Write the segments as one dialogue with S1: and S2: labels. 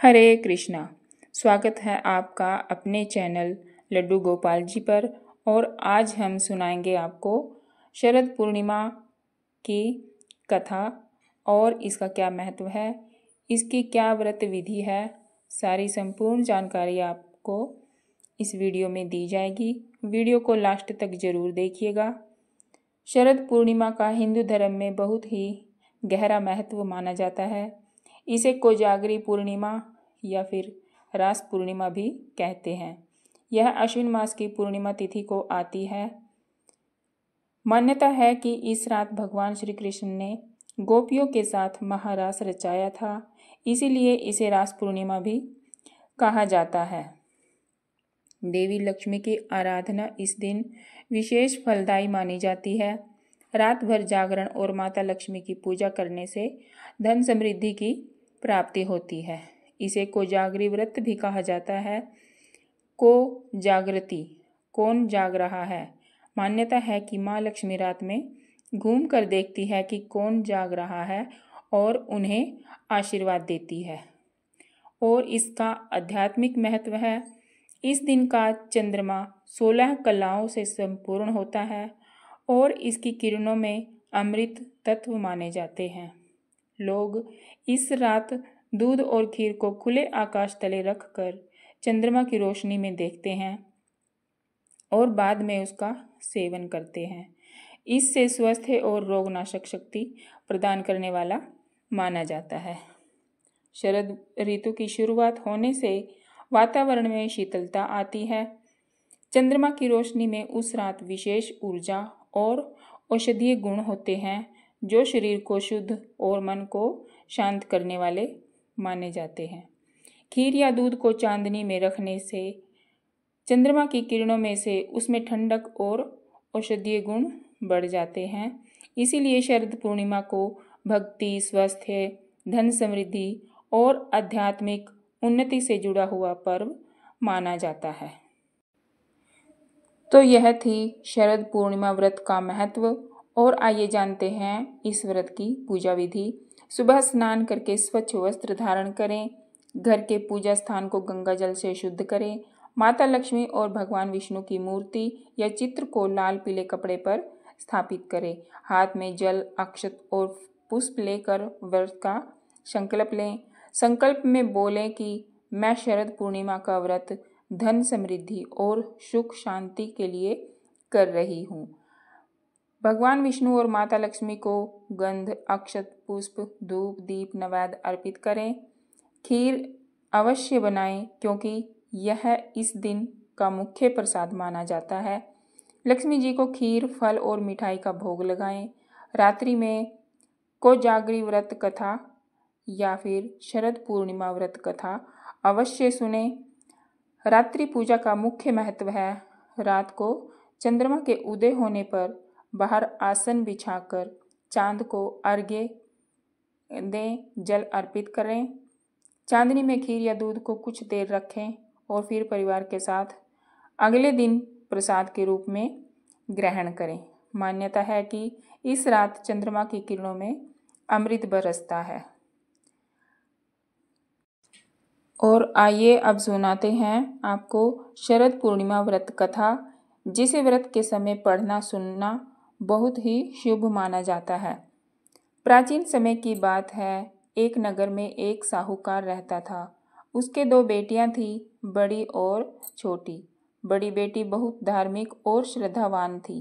S1: हरे कृष्णा। स्वागत है आपका अपने चैनल लड्डू गोपाल जी पर। और आज हम सुनाएंगे आपको शरद पूर्णिमा की कथा और इसका क्या महत्व है, इसकी क्या व्रत विधि है। सारी संपूर्ण जानकारी आपको इस वीडियो में दी जाएगी। वीडियो को लास्ट तक जरूर देखिएगा। शरद पूर्णिमा का हिंदू धर्म में बहुत ही गहरा महत्व माना जाता है। इसे कोजागरी पूर्णिमा या फिर रास पूर्णिमा भी कहते हैं। यह अश्विन मास की पूर्णिमा तिथि को आती है। मान्यता है कि इस रात भगवान श्री कृष्ण ने गोपियों के साथ महारास रचाया था, इसीलिए इसे रास पूर्णिमा भी कहा जाता है। देवी लक्ष्मी की आराधना इस दिन विशेष फलदायी मानी जाती है। रात भर जागरण और माता लक्ष्मी की पूजा करने से धन समृद्धि की प्राप्ति होती है। इसे कोजागरी व्रत भी कहा जाता है। को जागृति, कौन जाग रहा है। मान्यता है कि माँ लक्ष्मी रात में घूम कर देखती है कि कौन जाग रहा है और उन्हें आशीर्वाद देती है। और इसका आध्यात्मिक महत्व है। इस दिन का चंद्रमा 16 कलाओं से संपूर्ण होता है और इसकी किरणों में अमृत तत्व माने जाते हैं। लोग इस रात दूध और खीर को खुले आकाश तले रखकर चंद्रमा की रोशनी में देखते हैं और बाद में उसका सेवन करते हैं। इससे स्वस्थ और रोगनाशक शक्ति प्रदान करने वाला माना जाता है। शरद ऋतु की शुरुआत होने से वातावरण में शीतलता आती है। चंद्रमा की रोशनी में उस रात विशेष ऊर्जा और औषधीय गुण होते हैं, जो शरीर को शुद्ध और मन को शांत करने वाले माने जाते हैं। खीर या दूध को चांदनी में रखने से चंद्रमा की किरणों में से उसमें ठंडक और औषधीय गुण बढ़ जाते हैं। इसीलिए शरद पूर्णिमा को भक्ति, स्वास्थ्य, धन समृद्धि और आध्यात्मिक उन्नति से जुड़ा हुआ पर्व माना जाता है। तो यह थी शरद पूर्णिमा व्रत का महत्व। और आइए जानते हैं इस व्रत की पूजा विधि। सुबह स्नान करके स्वच्छ वस्त्र धारण करें। घर के पूजा स्थान को गंगा जल से शुद्ध करें। माता लक्ष्मी और भगवान विष्णु की मूर्ति या चित्र को लाल पीले कपड़े पर स्थापित करें। हाथ में जल, अक्षत और पुष्प लेकर व्रत का संकल्प लें। संकल्प में बोलें कि मैं शरद पूर्णिमा का व्रत धन समृद्धि और सुख शांति के लिए कर रही हूँ। भगवान विष्णु और माता लक्ष्मी को गंध, अक्षत, पुष्प, धूप, दीप, नैवेद्य अर्पित करें। खीर अवश्य बनाएं क्योंकि यह इस दिन का मुख्य प्रसाद माना जाता है। लक्ष्मी जी को खीर, फल और मिठाई का भोग लगाएं। रात्रि में कोजागरी व्रत कथा या फिर शरद पूर्णिमा व्रत कथा अवश्य सुने। रात्रि पूजा का मुख्य महत्व है। रात को चंद्रमा के उदय होने पर बाहर आसन बिछाकर चांद को अर्घ्य दें, जल अर्पित करें। चांदनी में खीर या दूध को कुछ देर रखें और फिर परिवार के साथ अगले दिन प्रसाद के रूप में ग्रहण करें। मान्यता है कि इस रात चंद्रमा की किरणों में अमृत बरसता है। और आइए अब सुनाते हैं आपको शरद पूर्णिमा व्रत कथा, जिसे व्रत के समय पढ़ना सुनना बहुत ही शुभ माना जाता है। प्राचीन समय की बात है। एक नगर में एक साहूकार रहता था। उसके 2 बेटियां थीं, बड़ी और छोटी। बड़ी बेटी बहुत धार्मिक और श्रद्धावान थी।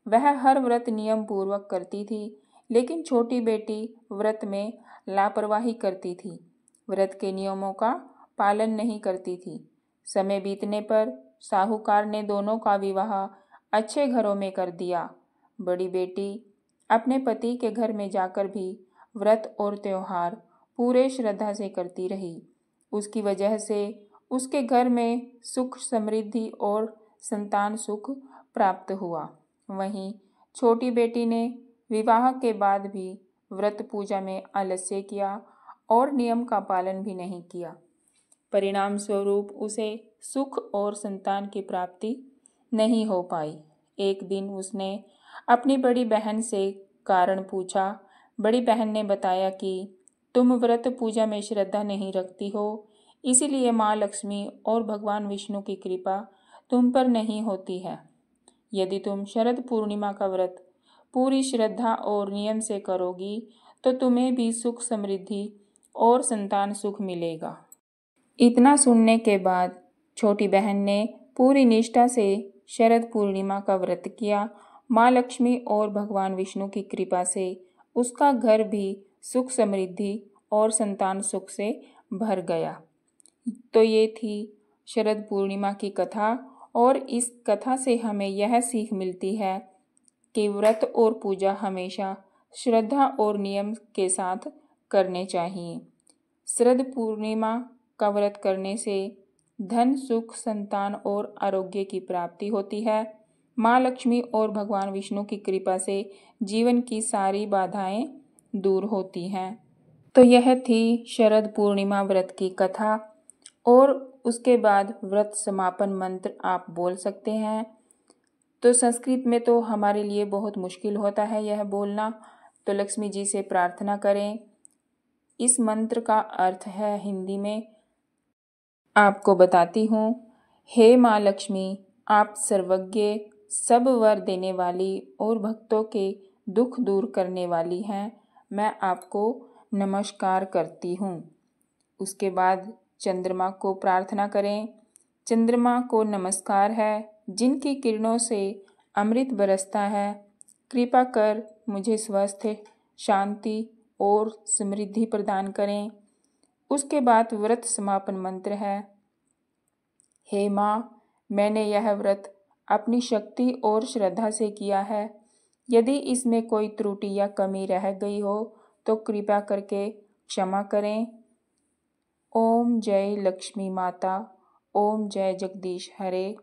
S1: वह हर व्रत नियम पूर्वक करती थी, लेकिन छोटी बेटी व्रत में लापरवाही करती थी। व्रत के नियमों का पालन नहीं करती थी। समय बीतने पर साहूकार ने दोनों का विवाह अच्छे घरों में कर दिया। बड़ी बेटी अपने पति के घर में जाकर भी व्रत और त्योहार पूरे श्रद्धा से करती रही। उसकी वजह से उसके घर में सुख, समृद्धि और संतान सुख प्राप्त हुआ। वहीं छोटी बेटी ने विवाह के बाद भी व्रत पूजा में आलस्य किया और नियम का पालन भी नहीं किया। परिणाम स्वरूप उसे सुख और संतान की प्राप्ति नहीं हो पाई। एक दिन उसने अपनी बड़ी बहन से कारण पूछा। बड़ी बहन ने बताया कि तुम व्रत पूजा में श्रद्धा नहीं रखती हो, इसीलिए माँ लक्ष्मी और भगवान विष्णु की कृपा तुम पर नहीं होती है। यदि तुम शरद पूर्णिमा का व्रत पूरी श्रद्धा और नियम से करोगी तो तुम्हें भी सुख समृद्धि और संतान सुख मिलेगा। इतना सुनने के बाद छोटी बहन ने पूरी निष्ठा से शरद पूर्णिमा का व्रत किया। माँ लक्ष्मी और भगवान विष्णु की कृपा से उसका घर भी सुख समृद्धि और संतान सुख से भर गया। तो ये थी शरद पूर्णिमा की कथा और इस कथा से हमें यह सीख मिलती है कि व्रत और पूजा हमेशा श्रद्धा और नियम के साथ करने चाहिए। शरद पूर्णिमा का व्रत करने से धन सुख संतान और आरोग्य की प्राप्ति होती है। माँ लक्ष्मी और भगवान विष्णु की कृपा से जीवन की सारी बाधाएं दूर होती हैं। तो यह थी शरद पूर्णिमा व्रत की कथा और उसके बाद व्रत समापन मंत्र आप बोल सकते हैं। तो संस्कृत में तो हमारे लिए बहुत मुश्किल होता है यह बोलना, तो लक्ष्मी जी से प्रार्थना करें। इस मंत्र का अर्थ है हिंदी में, आपको बताती हूँ। हे माँ लक्ष्मी, आप सर्वज्ञ, सब वर देने वाली और भक्तों के दुख दूर करने वाली हैं। मैं आपको नमस्कार करती हूँ। उसके बाद चंद्रमा को प्रार्थना करें। चंद्रमा को नमस्कार है, जिनकी किरणों से अमृत बरसता है। कृपा कर मुझे स्वास्थ्य, शांति और समृद्धि प्रदान करें। उसके बाद व्रत समापन मंत्र है। हे माँ, मैंने यह व्रत अपनी शक्ति और श्रद्धा से किया है। यदि इसमें कोई त्रुटि या कमी रह गई हो तो कृपा करके क्षमा करें। ओम जय लक्ष्मी माता, ओम जय जगदीश हरे।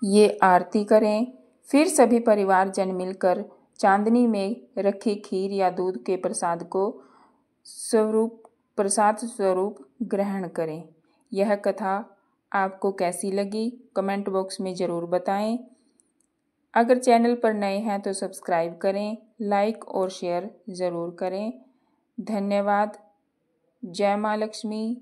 S1: ये आरती करें। फिर सभी परिवारजन मिलकर चांदनी में रखी खीर या दूध के प्रसाद को प्रसाद स्वरूप ग्रहण करें। यह कथा आपको कैसी लगी कमेंट बॉक्स में ज़रूर बताएं। अगर चैनल पर नए हैं तो सब्सक्राइब करें, लाइक और शेयर ज़रूर करें। धन्यवाद। जय माँ लक्ष्मी।